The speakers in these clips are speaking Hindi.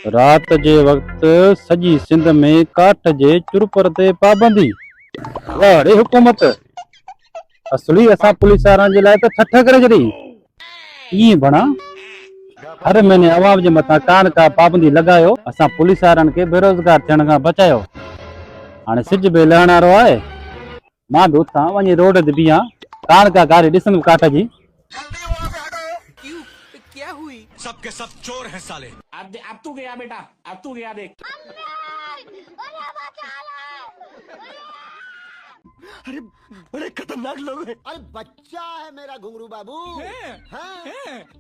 रात जे वक्त सजी सिंध में काठ जे चुरपर ते पाबंदी। अरे हुकूमत असली असा पुलिस वारन जे लाए त ठठ करे छड़ी। ई बणा हर महीने आवाम जे मथा कान का पाबंदी लगायो, असा पुलिस वारन के बेरोजगार थियण का बचायो। हाणे सिज बे लहण वारो आहे, मां भी उठां वञी रोड ते बीहां, कान का गाड़ी ॾिसंदुमि काठ जी। क्यों? क्या हुई? सबके सब चोर हैं साले। अब तू गया बेटा, अब तू गया देख। अरे बड़े खतरनाक लोग हैं। अरे बच्चा है मेरा घुंगरू बाबू। हाँ?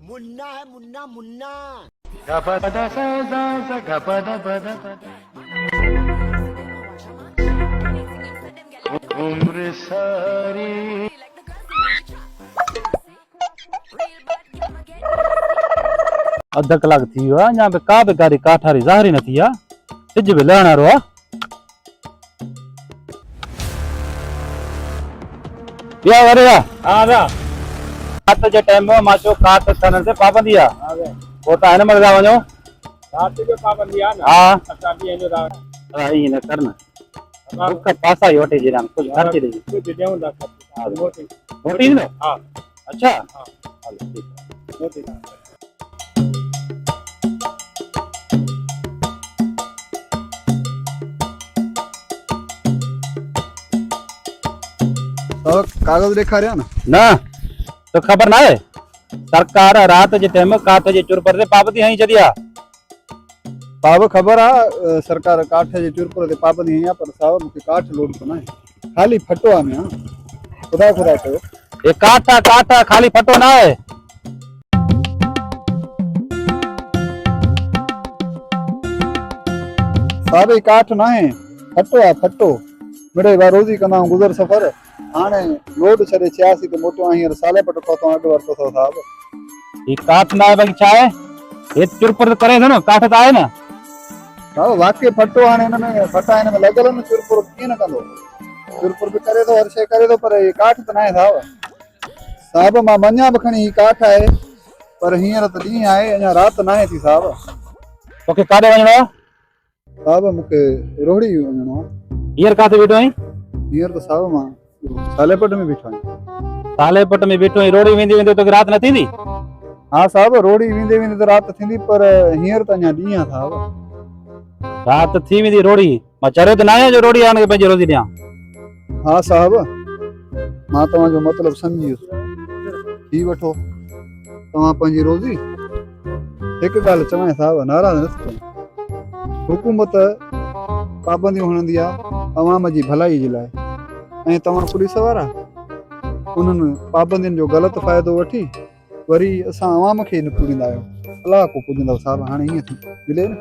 मुन्ना है, मुन्ना मुन्ना। उम्र सारी अध कलाक थी वियो आहे, अञा बि का बि गाड़ी काठ वारी ज़ाहिर ई न थी आहे। सिज बि लहण वारो आहे। ॿिया वरेगा हाँ दा रात जे टाइम में मां चयो काठ खणण ते पाबंदी आहे, हाँ दा पोइ तव्हां हिन महिल था वञो। रात जो पाबंदी आहे न हा असां बि ईंदो था ईअं न कर न, असां बुख पासा ई वठी ॾिजां, कुझु ख़र्च ॾिजां। कुझु ॾियूं था हा मोटी मोटी ईंदो? हा अच्छा हा हलो ठीकु आहे। मोटी कागज ॾेखारिया न न तो ख़बर ना आहे, सरकार रात जे टाइम काठ जे चुरपर ते पाबंदी हणी छॾी आहे। साहब ख़बर आहे सरकार काठ जे चुरपुर ते पाबंदी हई आहे, पर साहब मूंखे काठ लोड कोन आहे, खाली फटो आहे में ख़ुदा ख़ुदा कयो। ये काठ आहे, काठ आहे, खाली फटो ना आहे। साहब ही काठ ना आहे, फटो आहे फटो। मिड़े बार रोज़ी कंदा आहियूं गुज़र सफ़र, हाणे लोड छॾे 86 ते मोटियो हींअर साले पट पहुतो अॾु वरितो अथव साहब। ये काठ ना आहे बाक़ी छा आहे, ये चुरपर करे थो न, काठ त आहे न। साहब वाकई फटो, हाणे हिन में फटा हिन में लॻल आहिनि, चुरपुर कीअं न कंदो, चुरपुर बि करे थो, हर शइ करे थो, पर हे काठ त न आहे साहब। साहब मां मञा बि खणी ही काठ आहे, पर हींअर त ॾींहुं आहे, अञा राति न आहे थी साहब। तोखे काॾे वञणो आहे? साहब मूंखे रोहड़ी वञिणो आहे। हींअर काथे वेठो आहीं? हींअर त साहब मां सालेपट में बीठो आहियां। सालेपट में वेठो आहीं, रोड़ी वेंदे वेंदे तोखे राति न थींदी? हा साहब रोड़ी वेंदे वेंदे त राति थींदी, पर हींअर त अञा ॾींहुं आहे साहब। राति थी वेंदी रोड़ी, मां चरियो त न आहियां जो रोड़ी आण खे पंहिंजी रोज़ी ॾियां। हा साहब मां तव्हांजो मतिलबु सम्झी वियुसि, थी वठो तव्हां पंहिंजी रोज़ी। हिकु ॻाल्हि चवां साहब, नाराज़ न थियो, हुकूमत पाबंदियूं हणंदी आहे अवाम जी भलाई जे लाइ, ऐं तव्हां पुलिस वारा उन्हनि पाबंदियुनि जो ग़लति फ़ाइदो वठी वरी असां अवाम खे न पुॼंदा आहियो। अलाह को पुॼंदव साहब, हाणे ईअं थी मिले न।